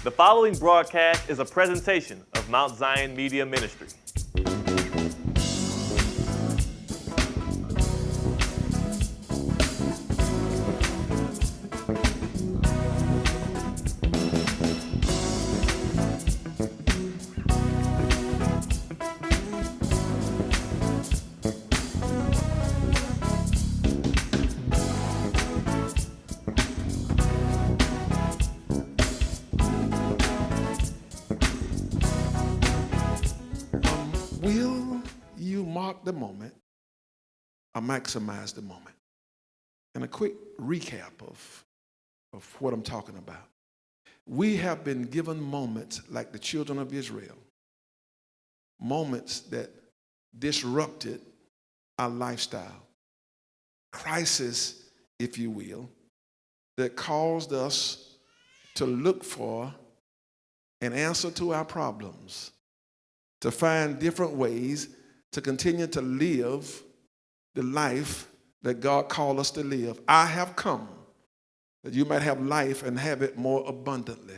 The following broadcast is a presentation of Mount Zion Media Ministry. Will you mark the moment or maximize the moment? And a quick recap of what I'm talking about. We have been given moments like the children of Israel, moments that disrupted our lifestyle, crisis, if you will, that caused us to look for an answer to our problems, to find different ways to continue to live the life that God called us to live. I have come that you might have life and have it more abundantly.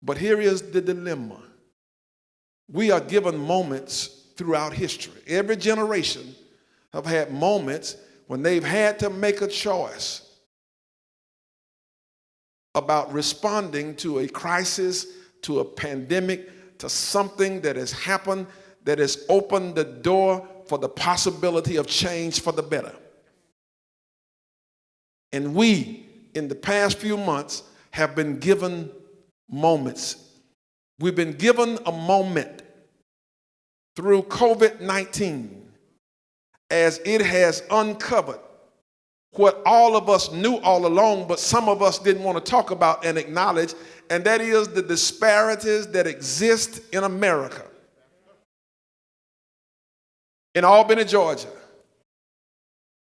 But here is the dilemma. We are given moments throughout history. Every generation have had moments when they've had to make a choice about responding to a crisis, to a pandemic, to something that has happened that has opened the door for the possibility of change for the better. And we, in the past few months, have been given moments. We've been given a moment through COVID-19 as it has uncovered what all of us knew all along, but some of us didn't want to talk about and acknowledge, and that is the disparities that exist in America. In Albany, Georgia,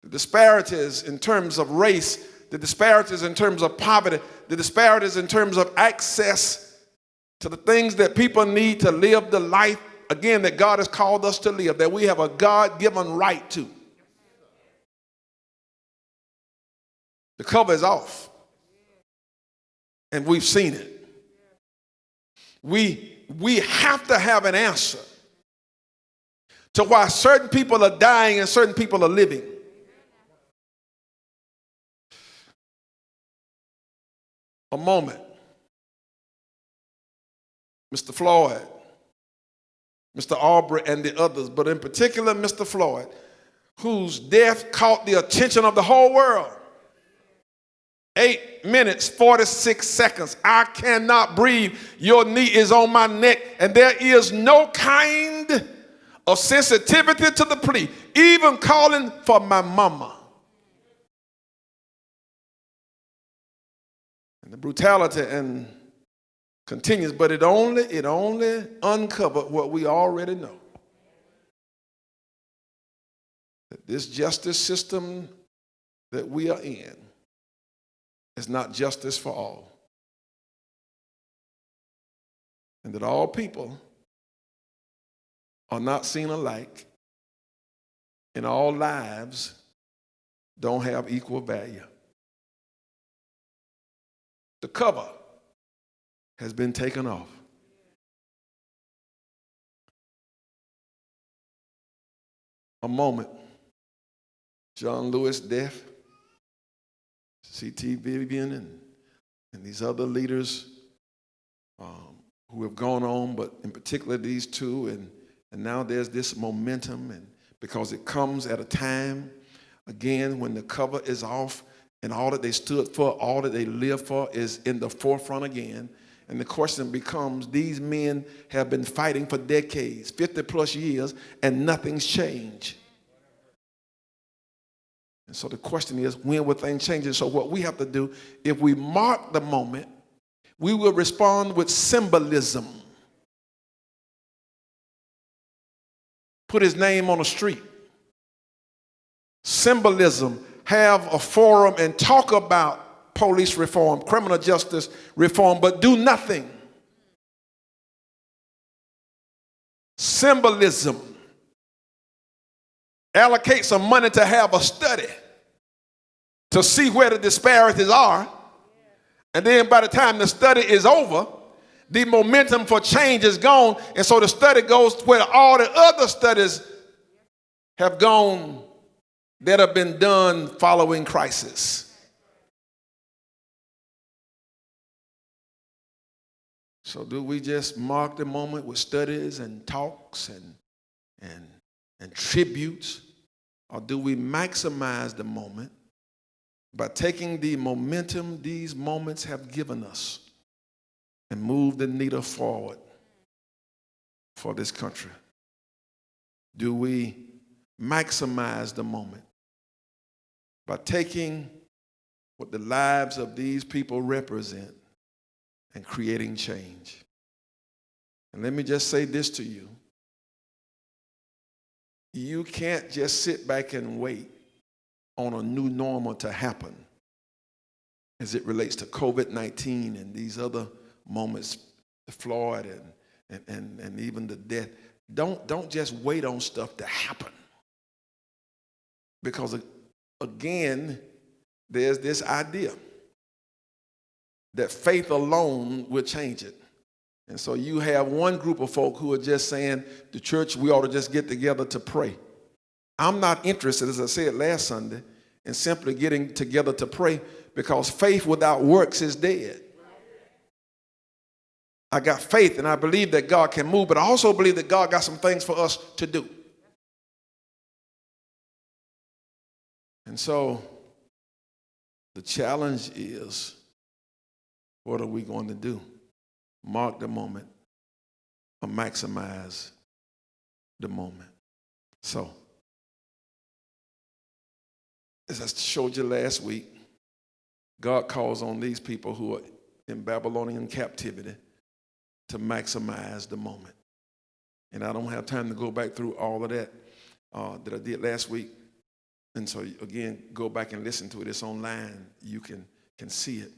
the disparities in terms of race, the disparities in terms of poverty, the disparities in terms of access to the things that people need to live the life, again, that God has called us to live, that we have a God-given right to. The cover is off, and we've seen it. We have to have an answer to why certain people are dying and certain people are living. A moment. Mr. Floyd, Mr. Aubrey, and the others, but in particular Mr. Floyd, whose death caught the attention of the whole world. 8 minutes, 46 seconds. I cannot breathe. Your knee is on my neck. And there is no kind of sensitivity to the plea, even calling for my mama. And the brutality and continues, but it only uncovered what we already know. That this justice system that we are in is not justice for all. And that all people are not seen alike, and all lives don't have equal value. The cover has been taken off. A moment. John Lewis' death. C.T. Vivian and these other leaders who have gone on, but in particular these two, and now there's this momentum, and because it comes at a time, again, when the cover is off and all that they stood for, all that they lived for is in the forefront again. And the question becomes, these men have been fighting for decades, 50 plus years, and nothing's changed. And so the question is, when will things change? And so what we have to do, if we mark the moment, we will respond with symbolism. Put his name on a street. Symbolism. Have a forum and talk about police reform, criminal justice reform, but do nothing. Symbolism. Allocate some money to have a study to see where the disparities are And then by the time the study is over, the momentum for change is gone. And so the study goes where all the other studies have gone that have been done following crisis. So do we just mark the moment with studies and talks and tributes? Or do we maximize the moment by taking the momentum these moments have given us and move the needle forward for this country? Do we maximize the moment by taking what the lives of these people represent and creating change? And let me just say this to you. You can't just sit back and wait on a new normal to happen as it relates to COVID-19 and these other moments, the Floyd and even the death. Don't just wait on stuff to happen. Because again, there's this idea that faith alone will change it. And so you have one group of folk who are just saying, the church, we ought to just get together to pray. I'm not interested, as I said last Sunday, in simply getting together to pray, because faith without works is dead. I got faith and I believe that God can move, but I also believe that God got some things for us to do. And so the challenge is, what are we going to do? Mark the moment or maximize the moment. So, as I showed you last week, God calls on these people who are in Babylonian captivity to maximize the moment. And I don't have time to go back through all of that that I did last week. And so, again, go back and listen to it. It's online. You can see it.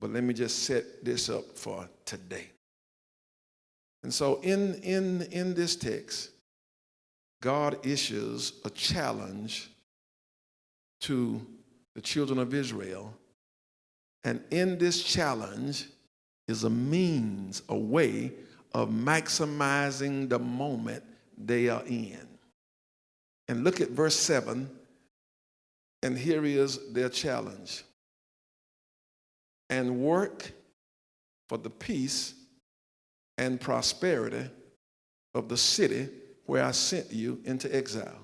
But let me just set this up for today. And so in this text, God issues a challenge to the children of Israel. And in this challenge is a means, a way of maximizing the moment they are in. And look at verse 7, and here is their challenge. And work for the peace and prosperity of the city where I sent you into exile.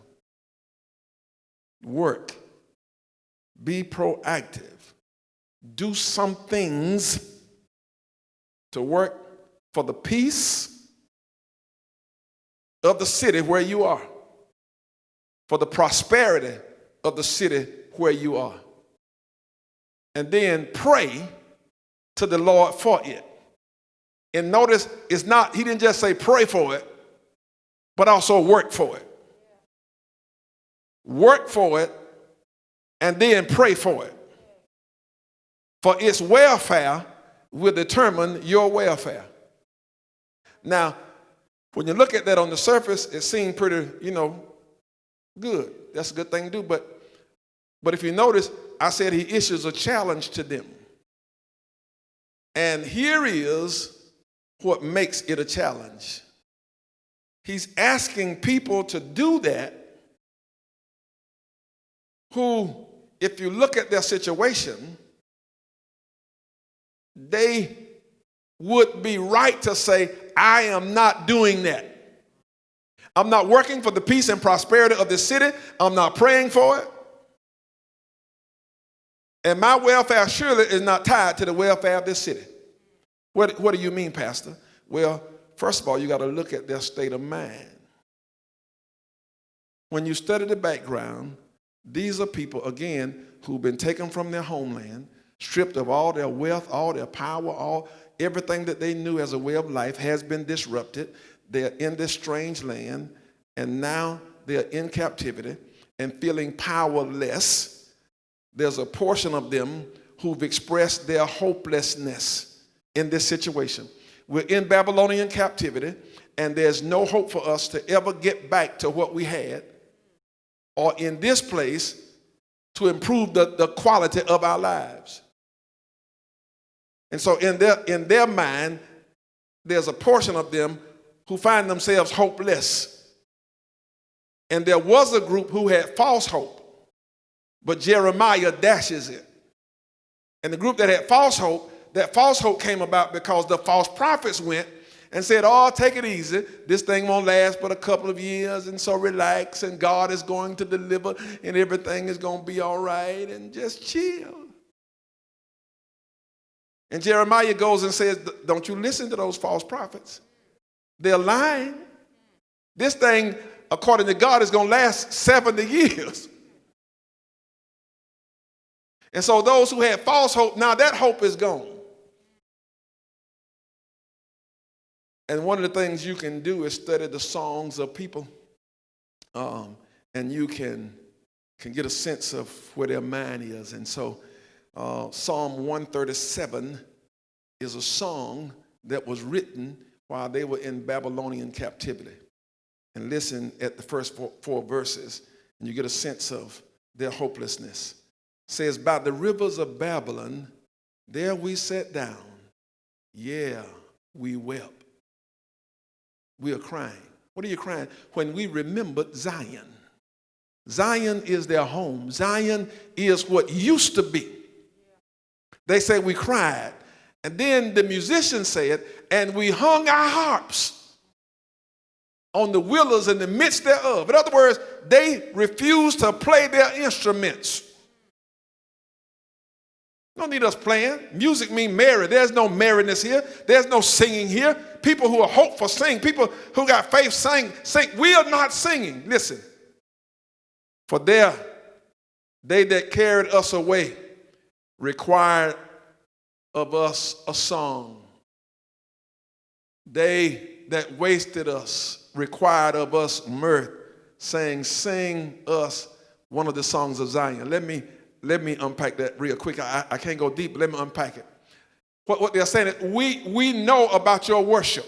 Work. Be proactive. Do some things to work for the peace of the city where you are, for the prosperity of the city where you are. And then pray to the Lord for it. And notice, it's not, he didn't just say pray for it, but also work for it. Work for it and then pray for it. For its welfare will determine your welfare. Now, when you look at that on the surface, it seemed pretty, good. That's a good thing to do. But if you notice, I said he issues a challenge to them. And here is what makes it a challenge. He's asking people to do that who, if you look at their situation, they would be right to say, I am not doing that. I'm not working for the peace and prosperity of this city. I'm not praying for it. And my welfare surely is not tied to the welfare of this city. What do you mean, Pastor? Well, first of all, you got to look at their state of mind. When you study the background, these are people, again, who've been taken from their homeland, stripped of all their wealth, all their power, everything that they knew as a way of life has been disrupted. They're in this strange land, and now they're in captivity and feeling powerless. There's a portion of them who've expressed their hopelessness in this situation. We're in Babylonian captivity, and there's no hope for us to ever get back to what we had, or in this place to improve the quality of our lives. And so in their mind, there's a portion of them who find themselves hopeless. And there was a group who had false hope, but Jeremiah dashes it. And the group that had false hope came about because the false prophets went and said, oh, take it easy. This thing won't last but a couple of years, and so relax, and God is going to deliver, and everything is going to be all right, and just chill. And Jeremiah goes and says, don't you listen to those false prophets. They're lying. This thing, according to God, is going to last 70 years. And so those who had false hope, now that hope is gone. And one of the things you can do is study the songs of people, and you can get a sense of where their mind is. And so Psalm 137 is a song that was written while they were in Babylonian captivity. And listen at the first four verses, and you get a sense of their hopelessness. It says, by the rivers of Babylon, there we sat down. Yeah, we wept. We are crying. What are you crying? When we remembered Zion. Zion is their home. Zion is what used to be. They say we cried. And then the musician said, and we hung our harps on the willows in the midst thereof. In other words, they refused to play their instruments. No need us playing. Music means merry. There's no merriness here. There's no singing here. People who are hopeful sing. People who got faith sing. We are not singing. Listen. For they that carried us away required of us a song. They that wasted us required of us mirth, saying, sing us one of the songs of Zion. Let me unpack that real quick. I can't go deep, but let me unpack it. What they're saying is, we know about your worship.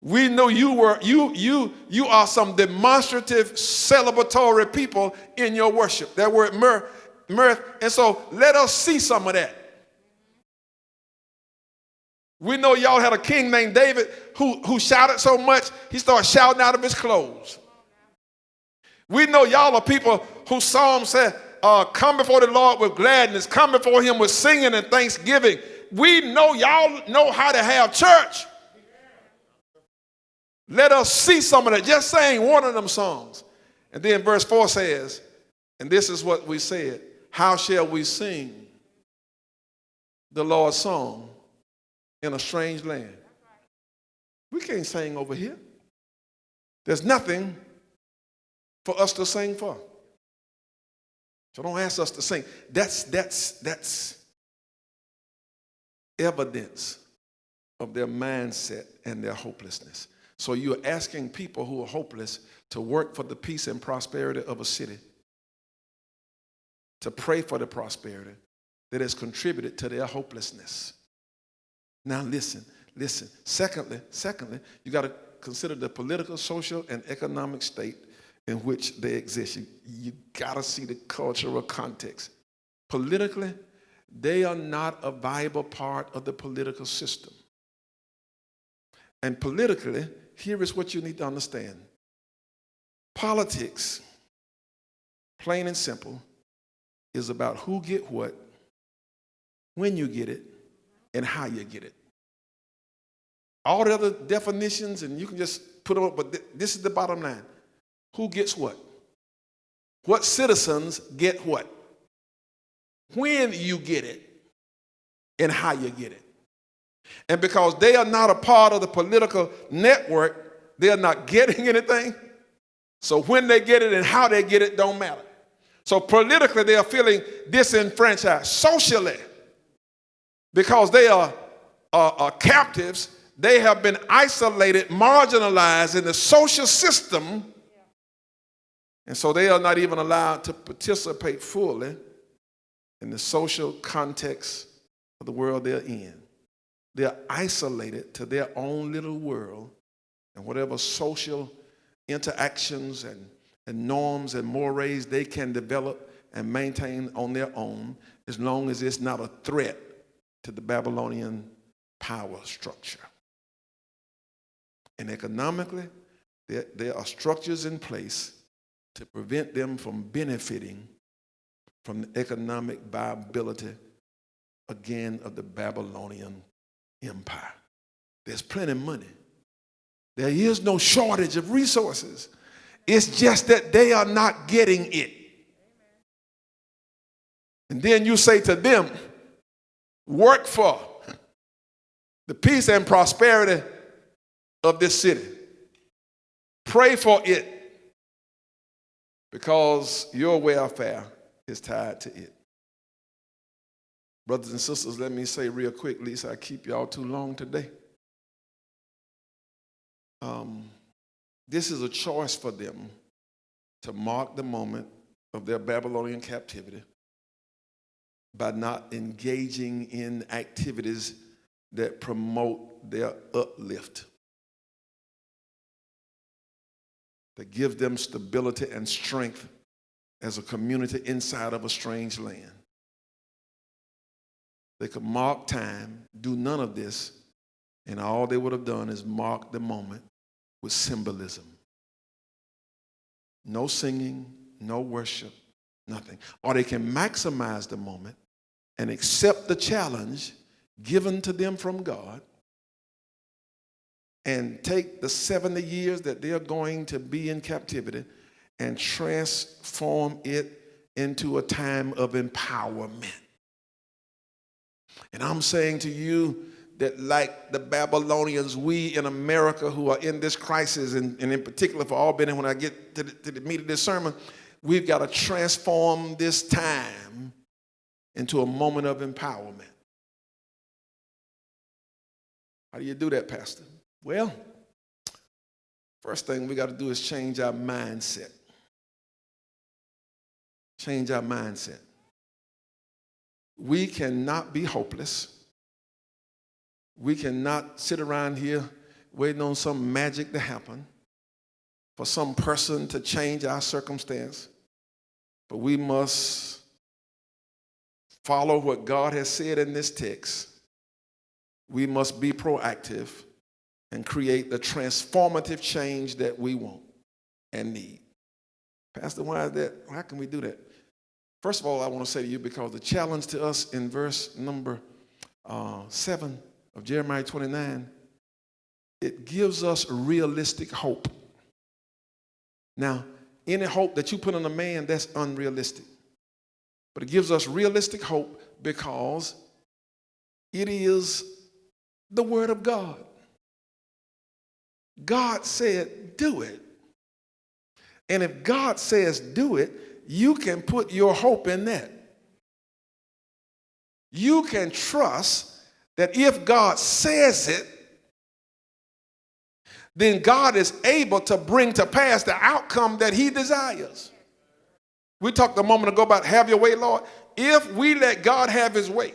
We know you are some demonstrative, celebratory people in your worship. That word mirth. And so let us see some of that. We know y'all had a king named David who shouted so much, he started shouting out of his clothes. We know y'all are people whose psalm said, come before the Lord with gladness, come before him with singing and thanksgiving. We know y'all know how to have church. Let us see some of that. Just saying one of them songs. And then verse 4 says, and this is what we said, how shall we sing the Lord's song in a strange land? We can't sing over here. There's nothing for us to sing for. So don't ask us to sing. That's evidence of their mindset and their hopelessness. So you're asking people who are hopeless to work for the peace and prosperity of a city, to pray for the prosperity that has contributed to their hopelessness. Now listen. Secondly, you got to consider the political, social, and economic state in which they exist. You got to see the cultural context. Politically, they are not a viable part of the political system. And politically, here is what you need to understand. Politics, plain and simple, is about who get what, when you get it, and how you get it. All the other definitions, and you can just put them up, but this is the bottom line. Who gets what? What citizens get what? When you get it, and how you get it. And because they are not a part of the political network, they are not getting anything. So when they get it and how they get it don't matter. So politically, they are feeling disenfranchised. Socially, because they are captives, they have been isolated, marginalized in the social system. And so they are not even allowed to participate fully in the social context of the world they're in. They're isolated to their own little world, and whatever social interactions and norms and mores they can develop and maintain on their own, as long as it's not a threat to the Babylonian power structure. And economically, there are structures in place to prevent them from benefiting from the economic viability, again, of the Babylonian Empire. There's plenty of money. There is no shortage of resources. It's just that they are not getting it. And then you say to them, work for the peace and prosperity of this city. Pray for it, because your welfare is tied to it. Brothers and sisters, let me say real quick, lest I keep y'all too long today. This is a choice for them to mark the moment of their Babylonian captivity by not engaging in activities that promote their uplift, that give them stability and strength as a community inside of a strange land. They could mark time, do none of this, and all they would have done is mark the moment with symbolism. No singing, no worship, nothing. Or they can maximize the moment and accept the challenge given to them from God and take the 70 years that they're going to be in captivity and transform it into a time of empowerment. And I'm saying to you that, like the Babylonians, we in America who are in this crisis, and in particular for Albany, when I get to the meat of this sermon, we've got to transform this time into a moment of empowerment. How do you do that, Pastor? Well, first thing we got to do is change our mindset. Change our mindset. We cannot be hopeless. We cannot sit around here waiting on some magic to happen, for some person to change our circumstance. But we must follow what God has said in this text. We must be proactive and create the transformative change that we want and need. Pastor, why is that? How can we do that? First of all, I want to say to you, because the challenge to us in verse number 7 of Jeremiah 29, it gives us realistic hope. Now, any hope that you put on a man, that's unrealistic. But it gives us realistic hope because it is the word of God. God said, do it. And if God says do it, you can put your hope in that. You can trust that if God says it, then God is able to bring to pass the outcome that he desires. We talked a moment ago about have your way, Lord. If we let God have his way,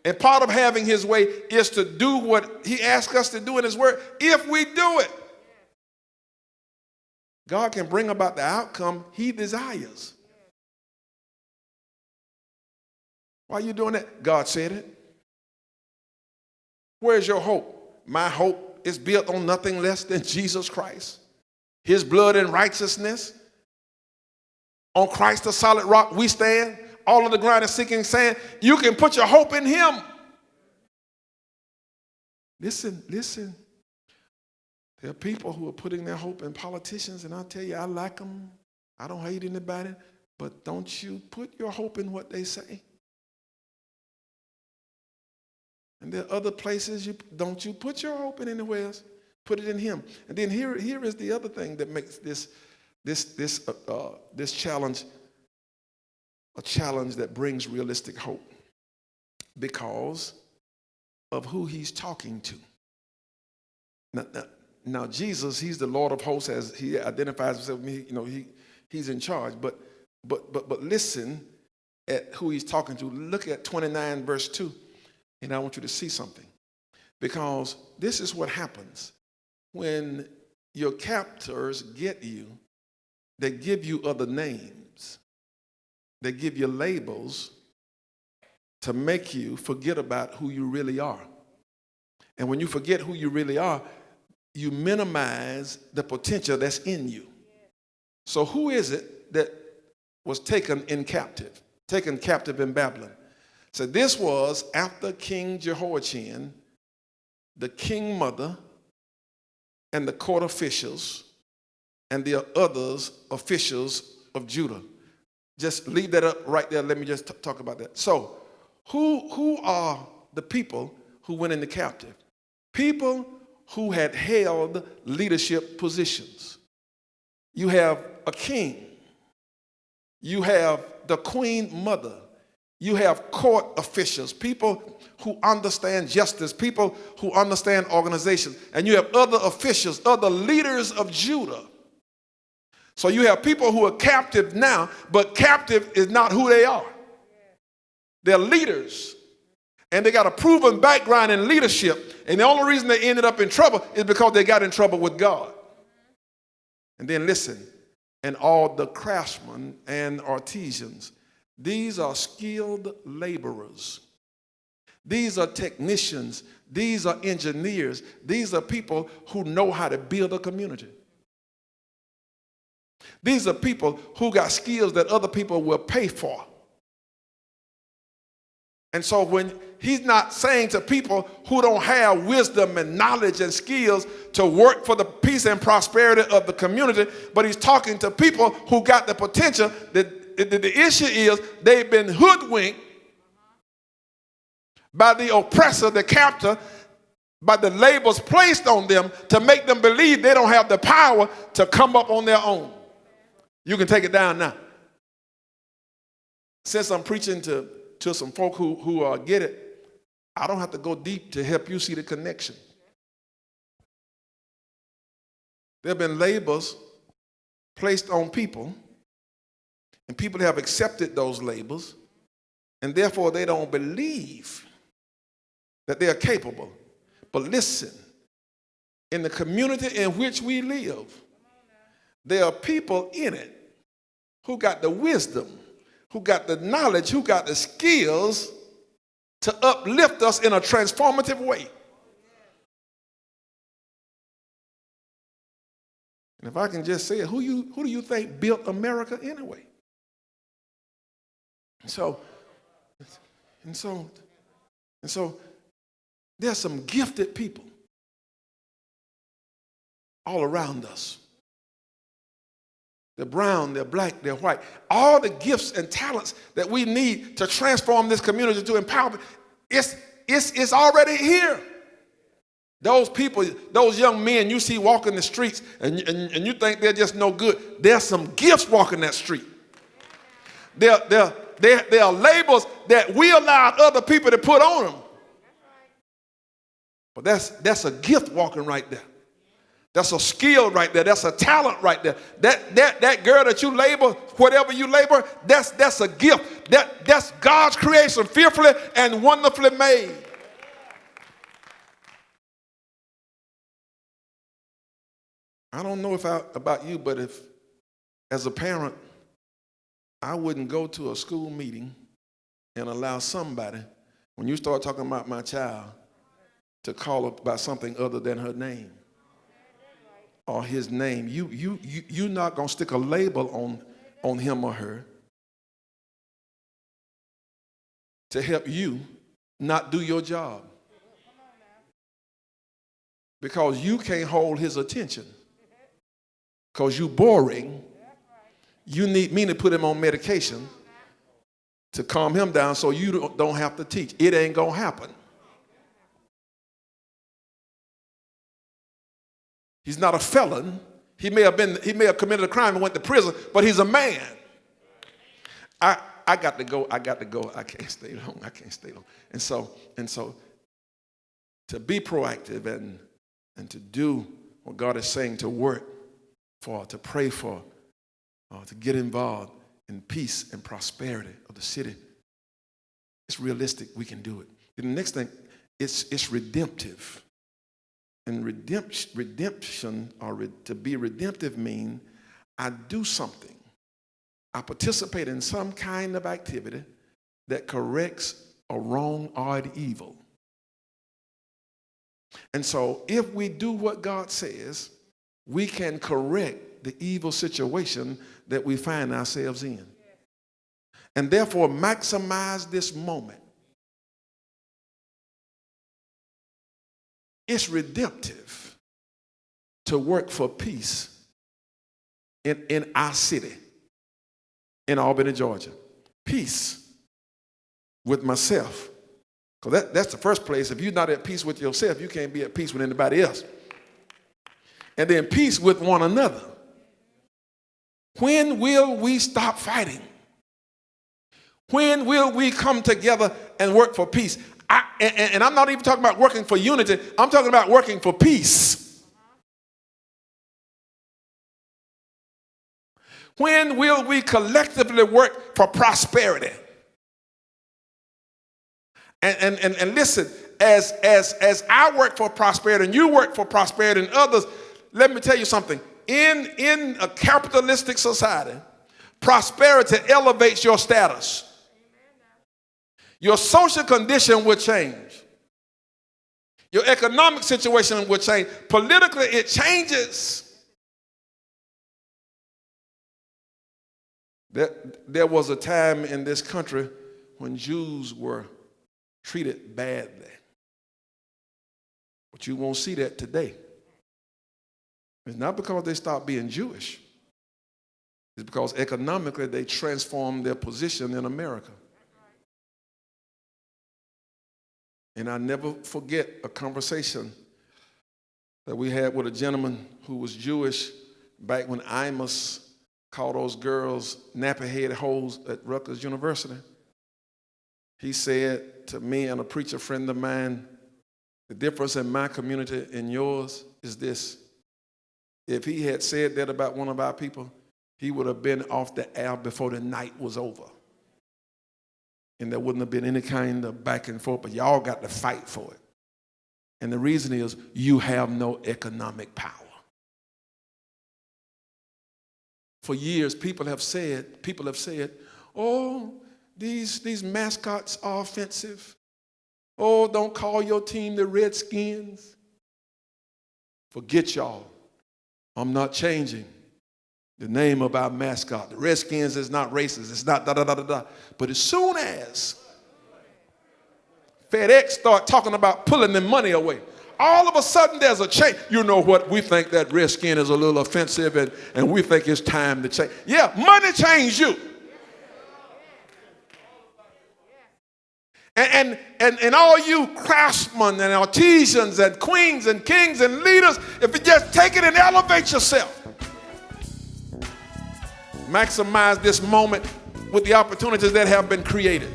and part of having his way is to do what he asks us to do in his word, if we do it, God can bring about the outcome he desires. Why are you doing that? God said it. Where's your hope? My hope is built on nothing less than Jesus Christ, his blood and righteousness. On Christ, the solid rock, we stand. All of the ground is sinking sand. You can put your hope in him. Listen. There are people who are putting their hope in politicians, and I'll tell you, I like them. I don't hate anybody, but don't you put your hope in what they say. And there are other places don't you put your hope in anywhere else. Put it in him. And then here is the other thing that makes this challenge a challenge that brings realistic hope, because of who he's talking to. Now Jesus, he's the Lord of hosts, as he identifies himself. He's in charge. But listen at who he's talking to. Look at 29 verse 2. And I want you to see something, because this is what happens when your captors get you. They give you other names. They give you labels, to make you forget about who you really are. And when you forget who you really are, you minimize the potential that's in you. So who is it that was taken captive in Babylon? So this was after King Jehoiachin, the king mother, and the court officials, and the others officials of Judah. Just leave that up right there. Let me just talk about that. So who are the people who went into captive? People who had held leadership positions. You have a king. You have the queen mother. You have court officials, people who understand justice, people who understand organization. And you have other officials, other leaders of Judah. So you have people who are captive now, but captive is not who they are. They're leaders. And they got a proven background in leadership. And the only reason they ended up in trouble is because they got in trouble with God. And then listen, and all the craftsmen and artisans. These are skilled laborers. These are technicians. These are engineers. These are people who know how to build a community. These are people who got skills that other people will pay for. And so when he's not saying to people who don't have wisdom and knowledge and skills to work for the peace and prosperity of the community, but he's talking to people who got the potential. The issue is they've been hoodwinked by the oppressor, the captor, by the labels placed on them to make them believe they don't have the power to come up on their own. You can take it down now. Since I'm preaching to some folk who get it, I don't have to go deep to help you see the connection. There have been labels placed on people, and people have accepted those labels, and therefore they don't believe that they are capable. But listen, in the community in which we live, there are people in it who got the wisdom, who got the knowledge, who got the skills to uplift us in a transformative way. And if I can just say it, who do you think built America anyway? So there's some gifted people all around us. They're brown, they're black, they're white. All the gifts and talents that we need to transform this community to empowerment, it's already here. Those people, those young men you see walking the streets and you think they're just no good, there's some gifts walking that street. There are labels that we allowed other people to put on them. But that's a gift walking right there. That's a skill right there. That's a talent right there. That girl that you label, whatever you label, that's a gift. That's God's creation, fearfully and wonderfully made. I don't know about you, but if, as a parent, I wouldn't go to a school meeting and allow somebody, when you start talking about my child, to call her by something other than her name or his name. You're not going to stick a label on him or her to help you not do your job. Because you can't hold his attention. Because you're boring. You need me to put him on medication to calm him down so you don't have to teach. It ain't going to happen. He's not a felon. He may have committed a crime and went to prison, but he's a man. I got to go. I can't stay long. And so to be proactive and to do what God is saying, to work for, to pray for, to get involved in peace and prosperity of the city. It's realistic. We can do it. And the next thing, it's redemptive. And redemption, or to be redemptive, mean I do something. I participate in some kind of activity that corrects or wrong or at evil. And so if we do what God says, we can correct the evil situation that we find ourselves in. And therefore maximize this moment. It's redemptive to work for peace in our city, in Albany, Georgia. Peace with myself. Because that's the first place. If you're not at peace with yourself, you can't be at peace with anybody else. And then peace with one another. When will we stop fighting? When will we come together and work for peace? And I'm not even talking about working for unity. I'm talking about working for peace. When will we collectively work for prosperity? And listen, as I work for prosperity and you work for prosperity and others, let me tell you something. In a capitalistic society, prosperity elevates your status. Your social condition will change. Your economic situation will change. Politically, it changes. There was a time in this country when Jews were treated badly. But you won't see that today. It's not because they stopped being Jewish. It's because economically they transformed their position in America. And I never forget a conversation that we had with a gentleman who was Jewish back when Amos called those girls nappy-head hoes at Rutgers University. He said to me and a preacher friend of mine, the difference in my community and yours is this. If he had said that about one of our people, he would have been off the air before the night was over. And there wouldn't have been any kind of back and forth, but y'all got to fight for it. And the reason is you have no economic power. For years, people have said, oh, these mascots are offensive. Oh, don't call your team the Redskins. Forget y'all. I'm not changing the name of our mascot. The Redskins is not racist. It's not da-da-da-da-da. But as soon as FedEx start talking about pulling the money away, all of a sudden there's a change. You know what? We think that Redskin is a little offensive and we think it's time to change. Yeah, money changed you. And all you craftsmen and artisans and queens and kings and leaders, if you just take it and elevate yourself, maximize this moment with the opportunities that have been created.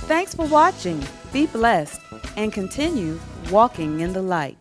Thanks for watching. Be blessed and continue walking in the light.